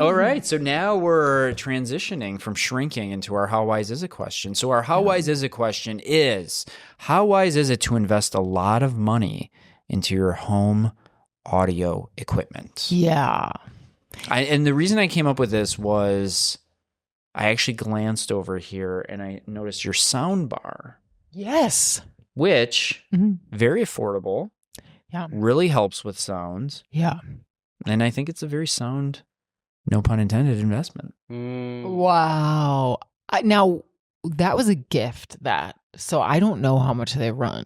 All right. So now we're transitioning from shrinking into our how wise is it question. So our how wise is it question is, how wise is it to invest a lot of money into your home audio equipment? Yeah. And the reason I came up with this was I actually glanced over here and I noticed your sound bar, Yes. which Mhm. very affordable, Yeah. really helps with sound. Yeah. And I think it's a very sound, no pun intended, investment. Wow. Now, that was a gift so I don't know how much they run.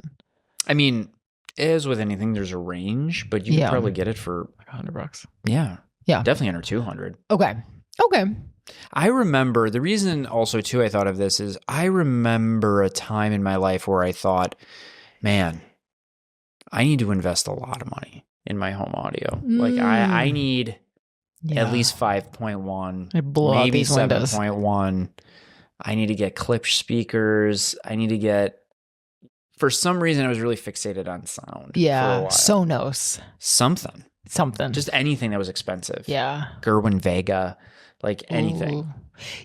I mean, as with anything, there's a range, but you could probably get it for like $100. Yeah. Yeah. Definitely under 200. Okay. I remember the reason also too I thought of this is I remember a time in my life where I thought, man, I need to invest a lot of money in my home audio. Like I need at least 5.1, maybe maybe these windows. 7.1. I need to get Klipsch speakers. I need to get, for some reason I was really fixated on sound for a while. Sonos. Something. Just anything that was expensive. Yeah. Gerwin Vega, like anything. Ooh.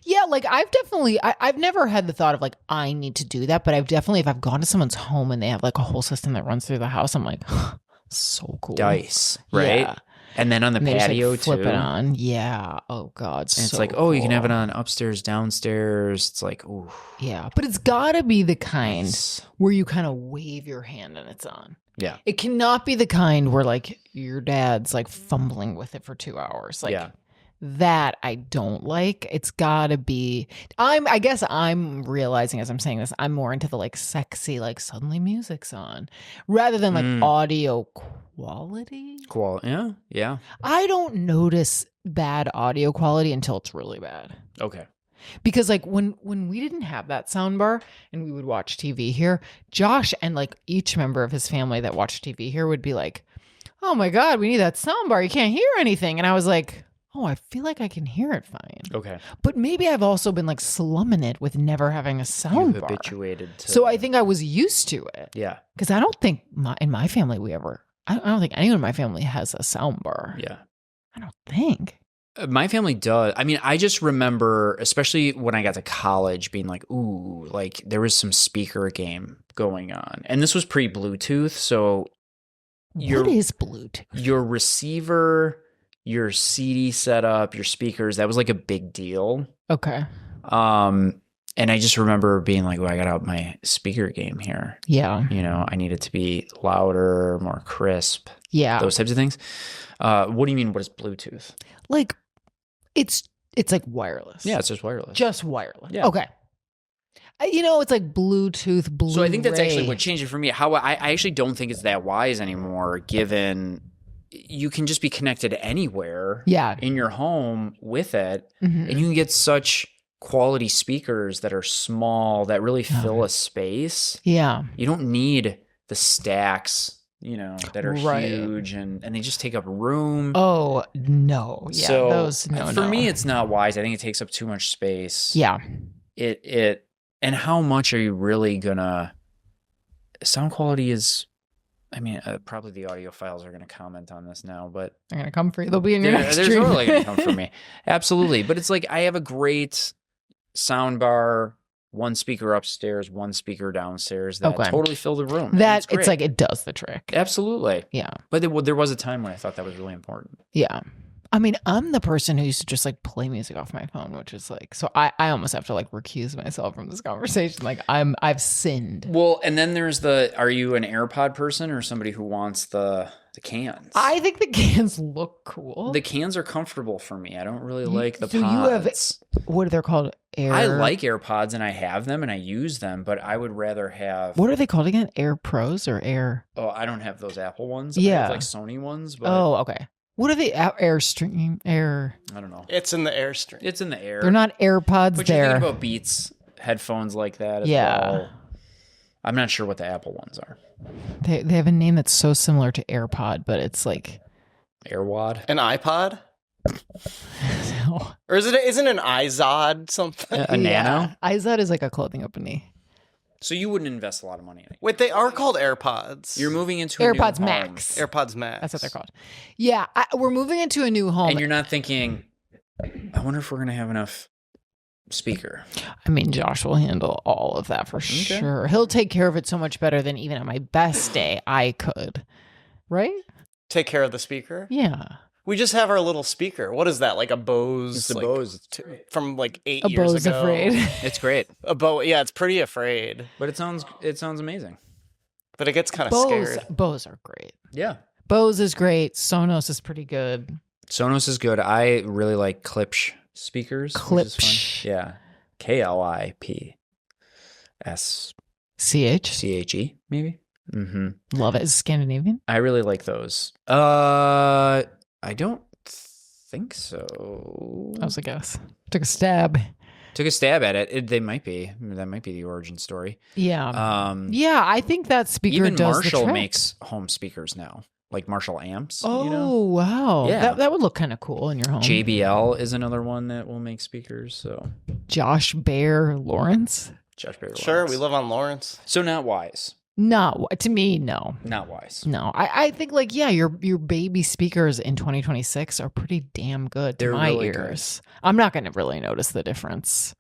Yeah, like I've never had the thought of like I need to do that, but I've definitely, if I've gone to someone's home and they have like a whole system that runs through the house, I'm like, so cool. Dice, right? Yeah. And then on the And they just, patio like, flip too. it on. Yeah. Oh God. And it's like, oh, you can have it on upstairs, downstairs. It's like, ooh. Yeah, but it's got to be the kind Nice. where you kind of wave your hand and it's on. Yeah. It cannot be the kind where like your dad's like fumbling with it for 2 hours. Like Yeah. that I don't like. It's got to be. I guess I'm realizing as I'm saying this, I'm more into the like sexy, like suddenly music's on, rather than like audio quality. Cool. Yeah. Yeah. I don't notice bad audio quality until it's really bad. Okay. Because like when we didn't have that sound bar and we would watch TV here, Josh and like each member of his family that watched TV here would be like, "Oh my God, we need that sound bar. You can't hear anything." And I was like, "Oh, I feel like I can hear it fine." Okay. But maybe I've also been like slumming it with never having a sound You bar. habituated to. So I think I was used to it. Yeah. Because I don't think in my family I don't think anyone in my family has a sound bar. Yeah. I don't think. My family does. I mean, I just remember, especially when I got to college, being like, ooh, like there was some speaker game going on. And this was pre-Bluetooth. So What is Bluetooth? Your receiver, your CD setup, your speakers, that was like a big deal. Okay. And I just remember being like, well, I got out my speaker game here. Yeah. You know, I need it to be louder, more crisp. Yeah. Those types of things. What do you mean? What is Bluetooth? Like it's like wireless. Yeah, it's just wireless. Just wireless. Yeah. Okay. It's like Bluetooth, Blu-ray. So I think that's actually what changed it for me. How I actually don't think it's that wise anymore, given you can just be connected anywhere in your home with it. Mm-hmm. And you can get such quality speakers that are small, that really fill a space. Yeah. You don't need the stacks, that are huge and they just take up room. Oh, no. Yeah. So for for me, it's not wise. I think it takes up too much space. Yeah. And how much are you really gonna? Sound quality is, probably the audiophiles are gonna comment on this now, but they're gonna come for you. They'll be in your next they're stream. totally gonna come for me. Absolutely, but it's like I have a great sound bar, one speaker upstairs, one speaker downstairs that totally fill the room. It's like it does the trick. Absolutely, yeah. But there was a time when I thought that was really important. Yeah. I mean, I'm the person who used to just like play music off my phone, which is like, so I almost have to like recuse myself from this conversation. Like I've sinned. Well, and then there's are you an AirPod person or somebody who wants the cans? I think the cans look cool. The cans are comfortable for me. I don't really like the pods. You have, what are they called? I like AirPods and I have them and I use them, but I would rather have. What are they called again? Air Pros or Air? Oh, I don't have those Apple ones. Yeah. I have like Sony ones. But oh, okay. What are they? Airstream? Air? I don't know. It's in the Airstream. It's in the air. They're not AirPods. But you're thinking about Beats headphones like that as well. I'm not sure what the Apple ones are. They have a name that's so similar to AirPod, but it's like AirWad. An iPod? No. Or isn't an iZod something? A Nano? iZod is like a clothing company. So you wouldn't invest a lot of money in it. Wait, they are called AirPods. You're moving into AirPods a new Max. home. AirPods Max. That's what they're called. Yeah, we're moving into a new home. And you're not thinking, I wonder if we're gonna have enough speaker. I mean, Josh will handle all of that for sure. He'll take care of it so much better than even on my best day I could. Right? Take care of the speaker. Yeah. We just have our little speaker. What is that? Like a Bose? It's a like, Bose. from like 8 A years Bo's ago. afraid. It's great, A Bose. Yeah, it's pretty afraid, but it sounds amazing. but it gets kind of Bose, scared. Bose are great. Yeah. Bose is great. Sonos is pretty good. Sonos is good. I really like Klipsch speakers. Which is Klipsch. fun. Yeah. KLIPSCHE, CH. maybe. Mm-hmm. Love it. Is it Scandinavian? I really like those. I don't think so. That was a guess. Took a stab. Took a stab at it. They might be. That might be the origin story. Yeah. Yeah, I think that speaker Even does Marshall the trick. makes home speakers now, like Marshall amps. Oh, you know? wow. Yeah. That would look kind of cool in your home. JBL is another one that will make speakers. So Josh Bear Lawrence? Josh Bear Sure, Lawrence. we live on Lawrence. So not wise. No, to me, no. Not wise. No, I think like your baby speakers in 2026 are pretty damn good to They're my really good. ears. I'm not going to really notice the difference,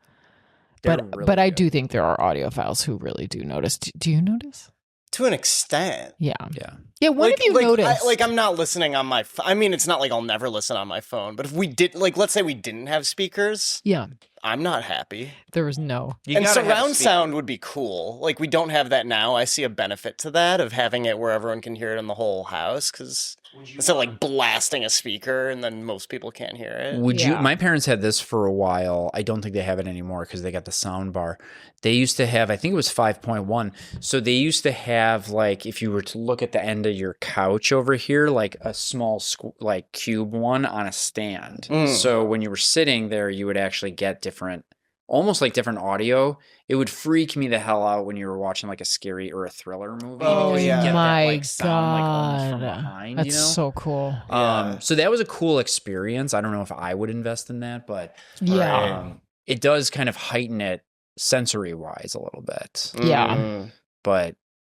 They're but really I good. do think there are audiophiles who really do notice. Do you notice? To an extent. Yeah, Yeah. yeah. When have you noticed? I'm not listening on my I mean, it's not like I'll never listen on my phone, but if we did, like, let's say we didn't have speakers, yeah, I'm not happy. there was no. You And gotta have surround speakers. sound would be cool. Like, we don't have that now. I see a benefit to that of having it where everyone can hear it in the whole house, because instead of like blasting a speaker and then most people can't hear it. Would you? Yeah. My parents had this for a while. I don't think they have it anymore because they got the sound bar. They used to have, I think it was 5.1. So they used to have, like, if you were to look at the end of your couch over here, like a small like cube one on a stand. So when you were sitting there, you would actually get different, almost like different audio. It would freak me the hell out when you were watching like a scary or a thriller movie. Oh, because you yeah. get my that, like, sound, like, almost from God. behind, That's you know? so cool. Yeah. So that was a cool experience. I don't know if I would invest in that, but Yeah. it does kind of heighten it sensory wise a little bit. Yeah. Mm.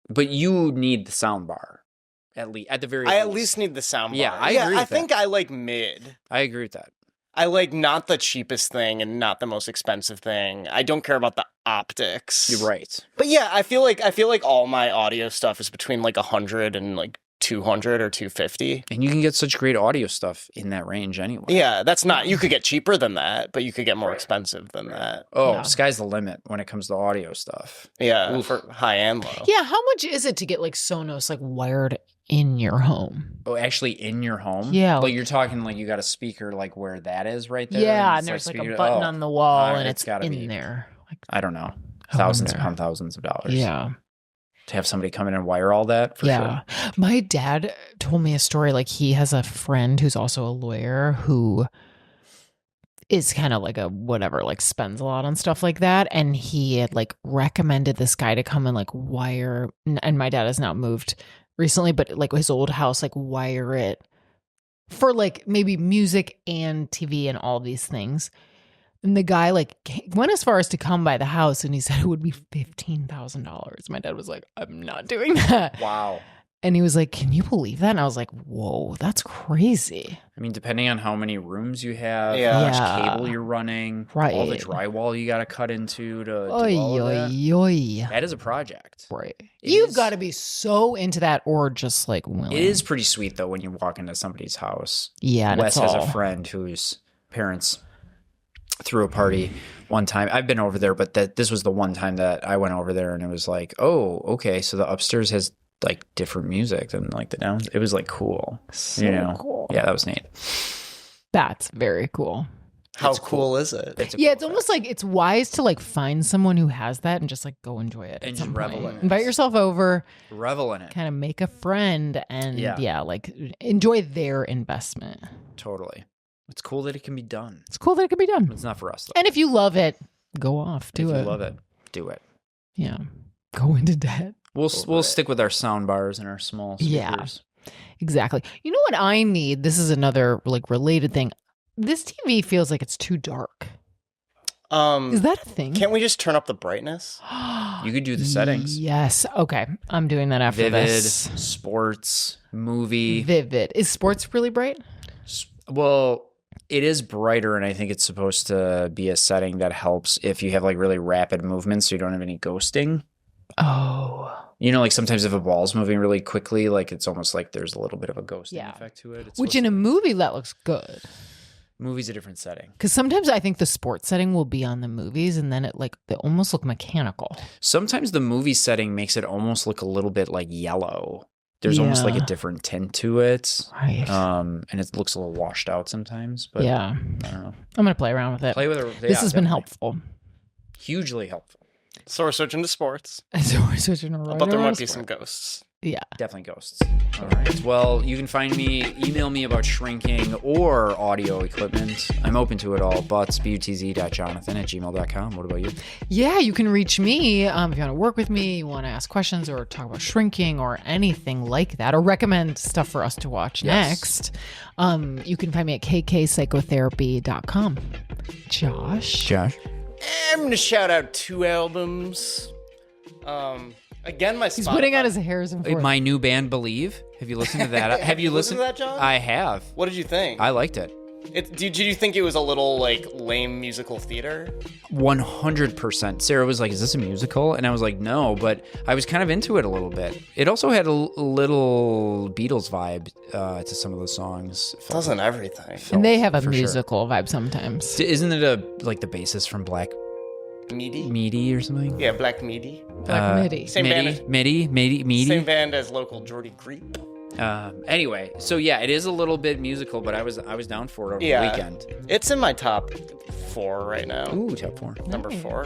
But you need the sound bar at the very I at least need the sound bar. Yeah, I agree I with think that. I like mid. I agree with that. I like not the cheapest thing and not the most expensive thing. I don't care about the optics. You're right. But yeah, I feel like all my audio stuff is between like 100 and like 200 or 250. And you can get such great audio stuff in that range anyway. Yeah, that's not, you could get cheaper than that, but you could get more expensive than that. Oh, Yeah. sky's the limit when it comes to audio stuff. Yeah, for high and low. Yeah, how much is it to get like Sonos like wired in your home? Oh, actually in your home? Yeah. Like you're talking like you got a speaker like where that is right there. Yeah, it's and there's like a speaker- button oh, on the wall, and it's it's gotta in be- there. Like, I don't know. I Thousands wonder. upon thousands of dollars. yeah, To have somebody come in and wire all that for yeah. sure. My dad told me a story. Like he has a friend who's also a lawyer who is kind of like a whatever, like spends a lot on stuff like that, and he had like recommended this guy to come and like wire. And my dad has not moved recently, but like his old house, like wire it for like maybe music and TV and all these things. And the guy like went as far as to come by the house, and he said it would be $15,000. My dad was like, "I'm not doing that." Wow. And he was like, "Can you believe that?" And I was like, "Whoa, that's crazy." I mean, depending on how many rooms you have, Yeah. how much Yeah. cable you're running, all the Right. drywall you got to cut into to do Oy, all of that. oy, oy. That is a project. Right. It You've is- got to be so into that, or just like willing. It is pretty sweet though when you walk into somebody's house. Yeah. And Wes it's has all, a friend whose parents threw a party one time. I've been over there, but this was the one time that I went over there, and it was like, oh, okay, so the upstairs has like different music than like the down. It was like cool, so you know. cool. Yeah, that was neat. That's very cool. How It's cool. cool. is it? It's a Yeah, cool it's almost like it's wise to like find someone who has that and just like go enjoy it. And at just some revel point. in it. Invite yourself over, fact. Revel in it. kind of make a friend, and Yeah. yeah, like enjoy their investment. Totally. It's cool that it can be done. It's cool that it can be done. It's not for us though. And if you love it, go off, do if it. you love it, do it. Yeah, go into debt. We'll Over it. stick with our sound bars and our small Yeah. speakers. Exactly. You know what I need? This is another like related thing. This TV feels like it's too dark. Is that a thing? Can't we just turn up the brightness? You could do the settings. Yes. Okay. I'm doing that after Vivid, this. sports, movie. Vivid. Is sports really bright? Well, It is brighter, and I think it's supposed to be a setting that helps if you have like really rapid movements, so you don't have any ghosting. Oh. Like sometimes if a ball's moving really quickly, like it's almost like there's a little bit of a ghosting Yeah. effect to it. It's Which supposed in a to- movie, that looks good. movie's a different setting. Because sometimes I think the sports setting will be on the movies and then they almost look mechanical. Sometimes the movie setting makes it almost look a little bit like yellow. There's almost like a Yeah. different tint to it. Right. And it looks a little washed out sometimes. But yeah. I don't know. I'm going to play around with it. Play with it. This has been helpful. Hugely helpful. So we're switching to sports, So we're switching right but there around might be sport. some ghosts. Yeah. Definitely ghosts. All right. Well, you can find me, email me about shrinking or audio equipment. I'm open to it all. butts.jonathan@gmail.com. What about you? Yeah, you can reach me if you want to work with me, you want to ask questions or talk about shrinking or anything like that, or recommend stuff for us to watch next. You can find me at kkpsychotherapy.com. Josh. I'm gonna shout out 2 albums. Again, my He's Spotify. putting on his hairs and My new band, Believe. Have you listened to that? Have you listened to that, John? I have. What did you think? I liked it. Did you think it was a little like lame musical theater? 100%. Sarah was like, "Is this a musical?" And I was like, "No," but I was kind of into it a little bit. It also had a little Beatles vibe to some of the songs. Doesn't everything? And they have a For sure. musical vibe sometimes. Isn't it like the bassist from Black Meaty? Midi or something? Yeah, Black Meaty. Black Midi. Same band as- Midi. Same band as local Jordy Creep. Anyway, so yeah, it is a little bit musical, but I was down for it over Yeah. the weekend. It's in my top 4 right now. Ooh, top 4. Number 4.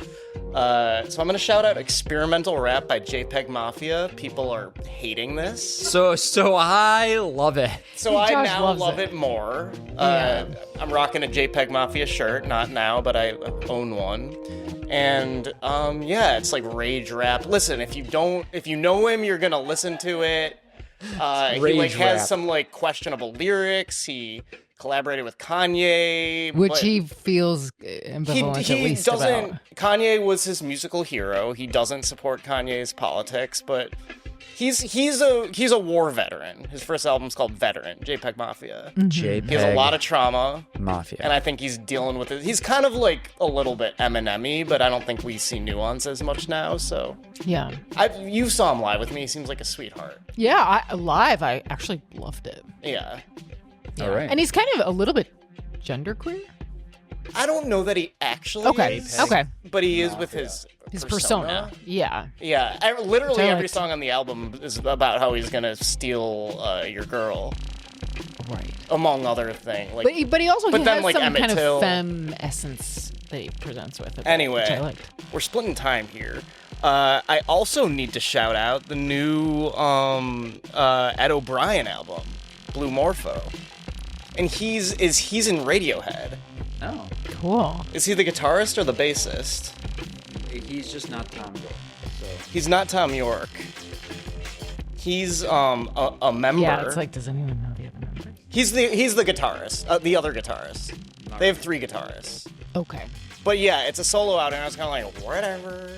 So I'm gonna shout out Experimental Rap by JPEG Mafia. People are hating this. So I love it. So I Josh now loves love it. it more. Yeah. I'm rocking a JPEG Mafia shirt, not now, but I own one. And yeah, it's like rage rap. Listen, if you know him, you're gonna listen to it. He like Rage has rap. some like questionable lyrics. He collaborated with Kanye, Which but he feels ambivalent at least doesn't. about. Kanye was his musical hero. He doesn't support Kanye's politics, but he's a war veteran. His first album's called Veteran, JPEG Mafia. JPEG He has a lot of trauma, Mafia. and I think he's dealing with it. He's kind of like a little bit Eminem-y, but I don't think we see nuance as much now. So Yeah. you saw him live with me. He seems like a sweetheart. Yeah, live, I actually loved it. Yeah. All right. And he's kind of a little bit genderqueer. I don't know that he actually Okay. is, Okay. but he is with his Persona. Yeah. Yeah, literally Which I every liked. song on the album is about how he's gonna steal your girl, Right. among other things. Like, But he also But he then, has like, some Emmett kind Till. of femme essence that he presents with it. Anyway. Which I liked. we're splitting time here. I also need to shout out the new Ed O'Brien album, Blue Morpho, and he's in Radiohead. Oh, Cool. Is he the guitarist or the bassist? he's just not Tom York. So. He's not Tom York. He's a member. Yeah, it's like, does anyone know the other member? He's the guitarist, the other guitarist. They have 3 guitarists. Okay. But yeah, it's a solo out, and I was kind of like, whatever.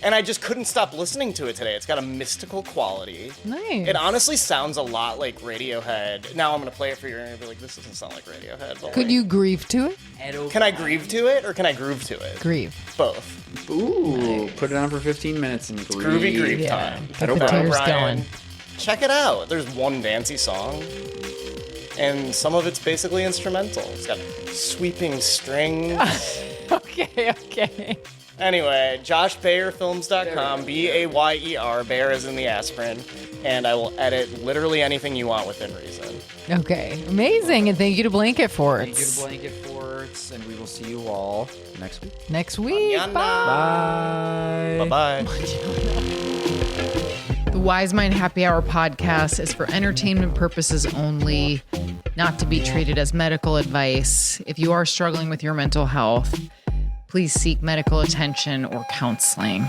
And I just couldn't stop listening to it today. It's got a mystical quality. Nice. It honestly sounds a lot like Radiohead. Now I'm going to play it for you, and you'll be like, this doesn't sound like Radiohead. But Could like, you grieve to it? Can I grieve to it, or can I groove to it? Grieve. Both. Ooh, put it on for 15 minutes and Groovy grieve Yeah. time. Get the O'Brien. tears O'Brien. going. Check it out. There's one dancey song, and some of it's basically instrumental. It's got sweeping strings. Okay. Anyway, JoshBayerFilms.com, Bayer, Bayer is in the aspirin, and I will edit literally anything you want within reason. Okay. Amazing. And thank you to Blanket Forts. Thank you to Blanket Forts, and we will see you all next week. Next week. Mañana. Bye. Bye. Bye-bye. The Wise Mind Happy Hour podcast is for entertainment purposes only, not to be treated as medical advice. If you are struggling with your mental health, please seek medical attention or counseling.